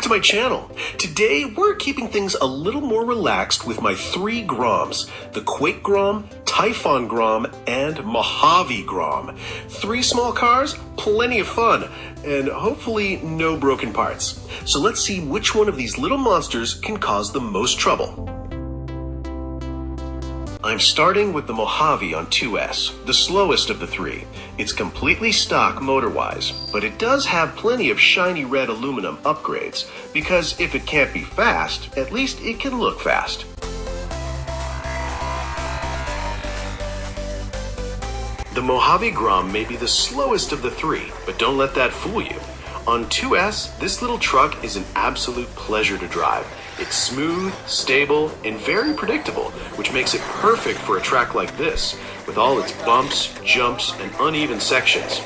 back to my channel. Today we're keeping things a little more relaxed with my 3 Groms, the Quake Grom, Typhon Grom, and Mojave Grom. 3 small cars, plenty of fun, and hopefully no broken parts. So let's see which one of these little monsters can cause the most trouble. I'm starting with the Mojave on 2S, the slowest of the 3. It's completely stock motor-wise, but it does have plenty of shiny red aluminum upgrades, because if it can't be fast, at least it can look fast. The Mojave Grom may be the slowest of the 3, but don't let that fool you. On 2S, this little truck is an absolute pleasure to drive. It's smooth, stable, and very predictable, which makes it perfect for a track like this, with all its bumps, jumps, and uneven sections.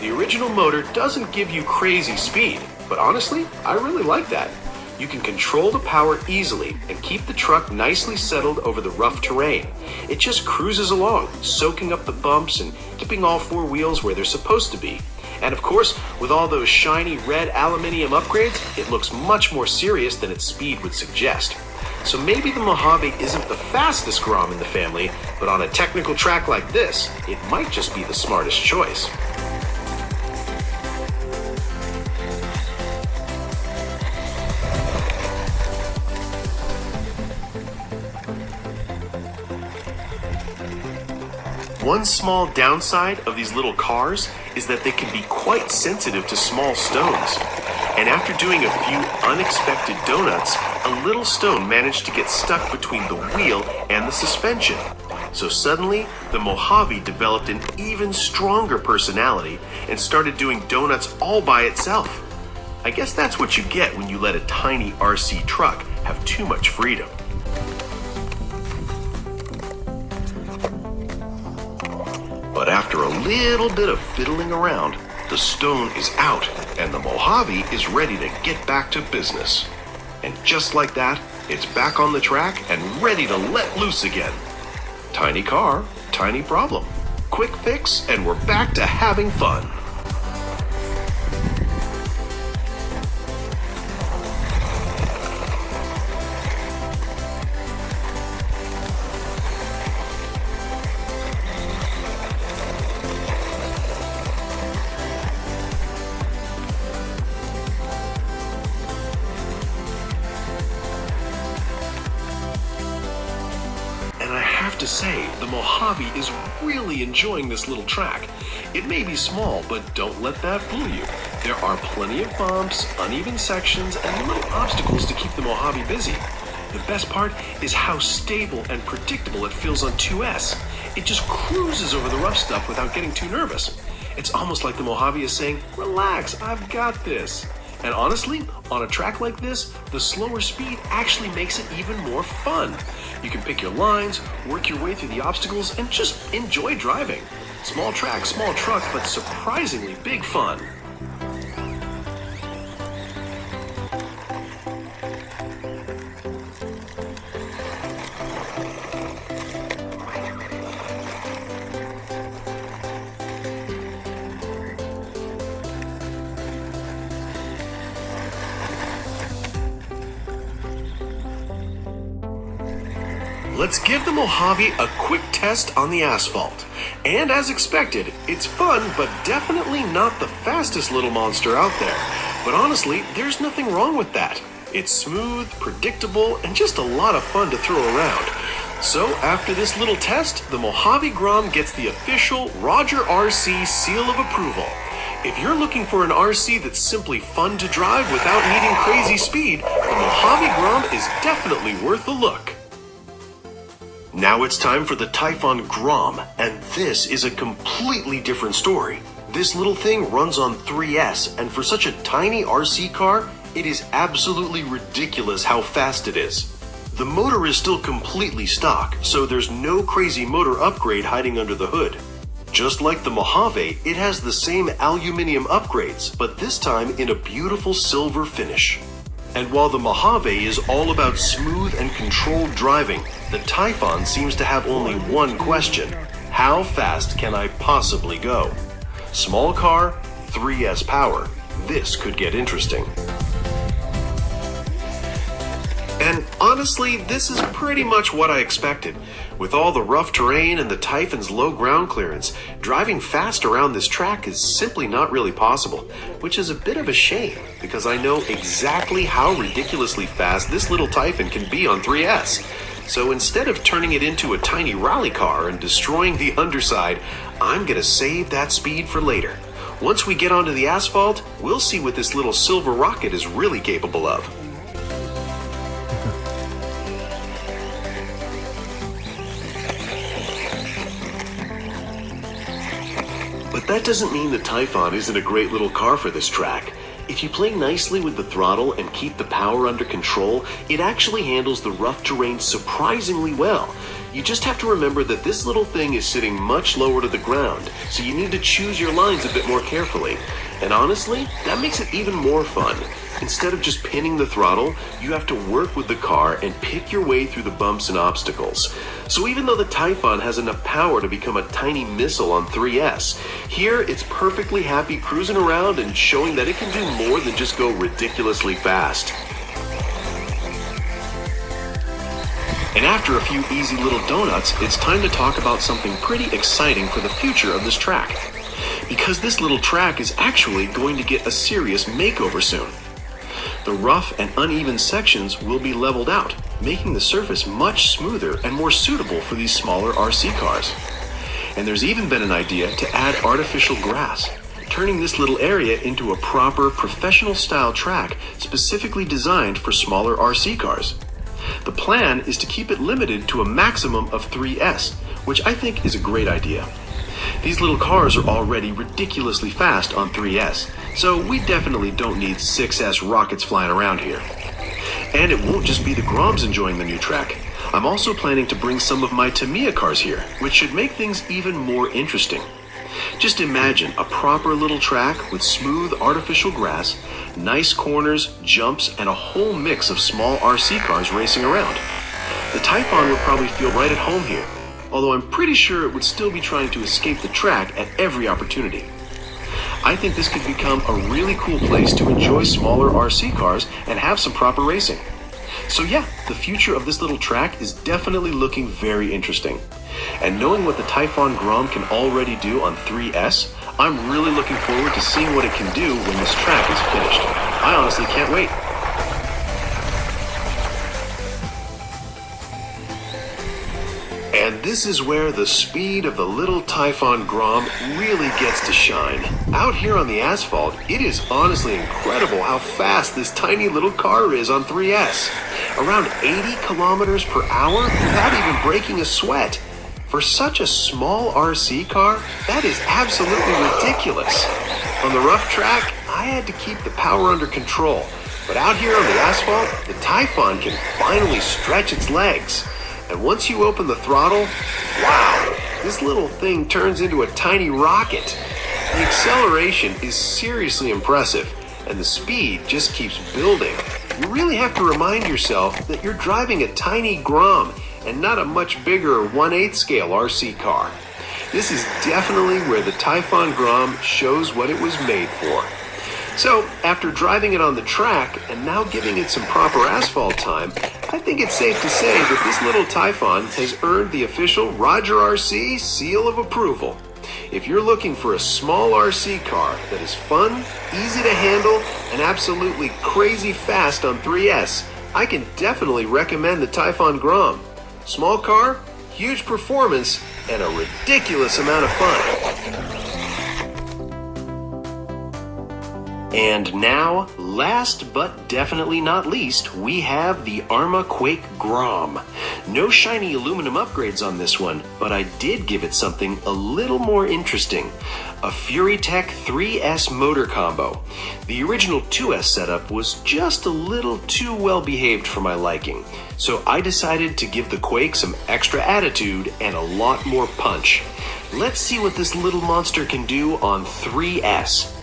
The original motor doesn't give you crazy speed, but honestly, I really like that. You can control the power easily and keep the truck nicely settled over the rough terrain. It just cruises along, soaking up the bumps and keeping all 4 wheels where they're supposed to be. And of course, with all those shiny red aluminium upgrades, it looks much more serious than its speed would suggest. So maybe the Mojave isn't the fastest Grom in the family, but on a technical track like this, it might just be the smartest choice. One small downside of these little cars is that they can be quite sensitive to small stones. And after doing a few unexpected donuts, a little stone managed to get stuck between the wheel and the suspension. So suddenly, the Mojave developed an even stronger personality and started doing donuts all by itself. I guess that's what you get when you let a tiny RC truck have too much freedom. But after a little bit of fiddling around, the stone is out and the Mojave is ready to get back to business. And just like that, it's back on the track and ready to let loose again. Tiny car, tiny problem. Quick fix and we're back to having fun. To say, the Mojave is really enjoying this little track. It may be small, but don't let that fool you. There are plenty of bumps, uneven sections, and little obstacles to keep the Mojave busy. The best part is how stable and predictable it feels on 2S. It just cruises over the rough stuff without getting too nervous. It's almost like the Mojave is saying, relax, I've got this. And honestly, on a track like this, the slower speed actually makes it even more fun. You can pick your lines, work your way through the obstacles, and just enjoy driving. Small track, small truck, but surprisingly big fun. Let's give the Mojave a quick test on the asphalt. And as expected, it's fun, but definitely not the fastest little monster out there. But honestly, there's nothing wrong with that. It's smooth, predictable, and just a lot of fun to throw around. So after this little test, the Mojave Grom gets the official RogerRC seal of approval. If you're looking for an RC that's simply fun to drive without needing crazy speed, the Mojave Grom is definitely worth a look. Now it's time for the Typhon Grom, and this is a completely different story. This little thing runs on 3S, and for such a tiny RC car, it is absolutely ridiculous how fast it is. The motor is still completely stock, so there's no crazy motor upgrade hiding under the hood. Just like the Mojave, it has the same aluminum upgrades, but this time in a beautiful silver finish. And while the Mojave is all about smooth and controlled driving, the Typhon seems to have only one question: how fast can I possibly go? Small car, 3S power. This could get interesting. And honestly, this is pretty much what I expected. With all the rough terrain and the Typhon's low ground clearance, driving fast around this track is simply not really possible, which is a bit of a shame because I know exactly how ridiculously fast this little Typhon can be on 3S. So instead of turning it into a tiny rally car and destroying the underside, I'm gonna save that speed for later. Once we get onto the asphalt, we'll see what this little silver rocket is really capable of. But that doesn't mean the Typhon isn't a great little car for this track. If you play nicely with the throttle and keep the power under control, it actually handles the rough terrain surprisingly well. You just have to remember that this little thing is sitting much lower to the ground, so you need to choose your lines a bit more carefully. And honestly, that makes it even more fun. Instead of just pinning the throttle, you have to work with the car and pick your way through the bumps and obstacles. So even though the Typhon has enough power to become a tiny missile on 3S, here it's perfectly happy cruising around and showing that it can do more than just go ridiculously fast. And after a few easy little donuts, it's time to talk about something pretty exciting for the future of this track. Because this little track is actually going to get a serious makeover soon. The rough and uneven sections will be leveled out, making the surface much smoother and more suitable for these smaller RC cars. And there's even been an idea to add artificial grass, turning this little area into a proper professional style track specifically designed for smaller RC cars. The plan is to keep it limited to a maximum of 3S, which I think is a great idea. These little cars are already ridiculously fast on 3S, so we definitely don't need 6S rockets flying around here. And it won't just be the Groms enjoying the new track. I'm also planning to bring some of my Tamiya cars here, which should make things even more interesting. Just imagine a proper little track with smooth artificial grass, nice corners, jumps, and a whole mix of small RC cars racing around. The Typhon would probably feel right at home here, although I'm pretty sure it would still be trying to escape the track at every opportunity. I think this could become a really cool place to enjoy smaller RC cars and have some proper racing. So yeah, the future of this little track is definitely looking very interesting. And knowing what the Typhon Grom can already do on 3S, I'm really looking forward to seeing what it can do when this track is finished. I honestly can't wait. And this is where the speed of the little Typhon Grom really gets to shine. Out here on the asphalt, it is honestly incredible how fast this tiny little car is on 3S. Around 80 kilometers per hour without even breaking a sweat. For such a small RC car, that is absolutely ridiculous. On the rough track, I had to keep the power under control. But out here on the asphalt, the Typhon can finally stretch its legs. And once you open the throttle, wow, this little thing turns into a tiny rocket. The acceleration is seriously impressive, and the speed just keeps building. You really have to remind yourself that you're driving a tiny Grom and not a much bigger 1/8 scale RC car. This is definitely where the Typhon Grom shows what it was made for. So, after driving it on the track and now giving it some proper asphalt time, I think it's safe to say that this little Typhon has earned the official RogerRC seal of approval. If you're looking for a small RC car that is fun, easy to handle, and absolutely crazy fast on 3S, I can definitely recommend the Typhon Grom. Small car, huge performance, and a ridiculous amount of fun. And now, last but definitely not least, we have the ARRMA Quake Grom. No shiny aluminum upgrades on this one, but I did give it something a little more interesting. A Furitek 3S motor combo. The original 2S setup was just a little too well behaved for my liking, so I decided to give the Quake some extra attitude and a lot more punch. Let's see what this little monster can do on 3S.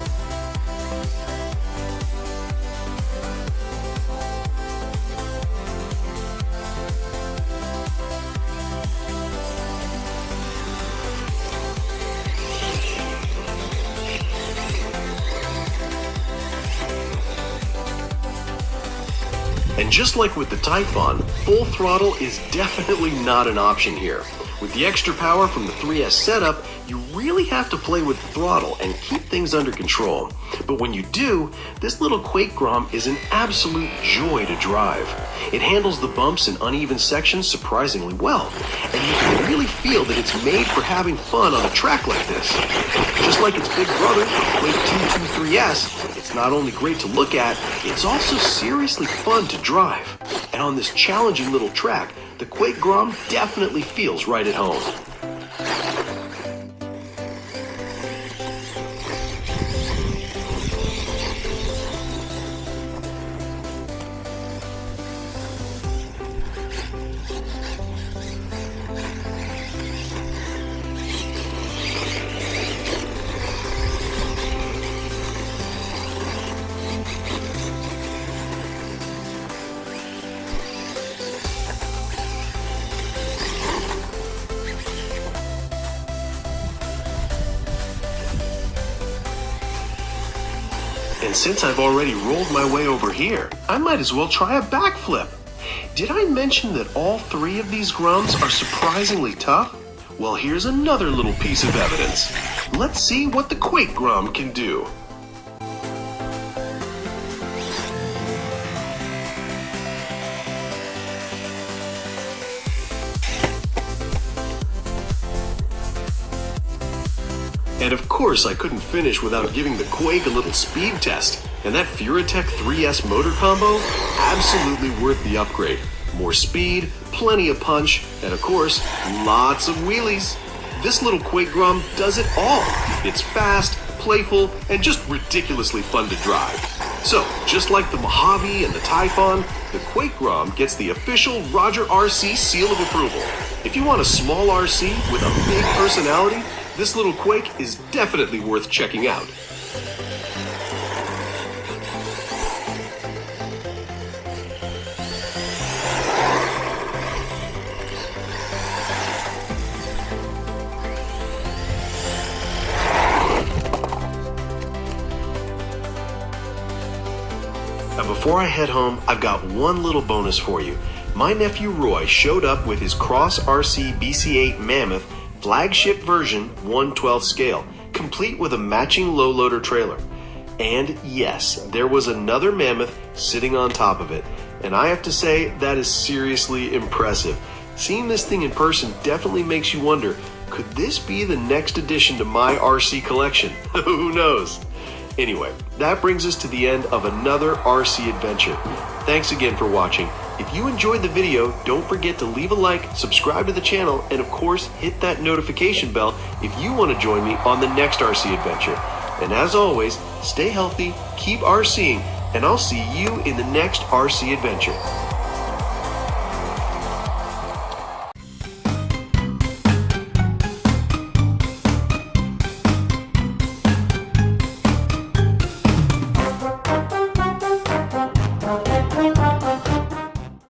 And And just like with the Typhon, full throttle is definitely not an option here. With the extra power from the 3S setup, you really have to play with the throttle and keep things under control. But when you do, this little Quake Grom is an absolute joy to drive. It handles the bumps and uneven sections surprisingly well, and you can really feel that it's made for having fun on a track like this. Just like its big brother, the Quake 223S, it's not only great to look at, it's also seriously fun to drive. And on this challenging little track, the Quake Grom definitely feels right at home. And since I've already rolled my way over here, I might as well try a backflip. Did I mention that all three of these Groms are surprisingly tough? Well, here's another little piece of evidence. Let's see what the Quake Grom can do. And of course I couldn't finish without giving the Quake a little speed test. And that Furitek 3S motor combo, absolutely worth the upgrade. More speed, plenty of punch, and of course, lots of wheelies. This little Quake Grom does it all. It's fast, playful, and just ridiculously fun to drive. So, just like the Mojave and the Typhon, the Quake Grom gets the official RogerRC seal of approval. If you want a small RC with a big personality, this little Quake is definitely worth checking out. Now before I head home, I've got one little bonus for you. My nephew Roy showed up with his Cross RC BC8 Mammoth flagship version 1/12 scale, complete with a matching low loader trailer. And yes, there was another Mammoth sitting on top of it. And I have to say, that is seriously impressive. Seeing this thing in person definitely makes you wonder, could this be the next addition to my RC collection? Who knows? Anyway, that brings us to the end of another RC adventure. Thanks again for watching. If you enjoyed the video, don't forget to leave a like, subscribe to the channel, and of course, hit that notification bell if you want to join me on the next RC adventure. And as always, stay healthy, keep RCing, and I'll see you in the next RC adventure.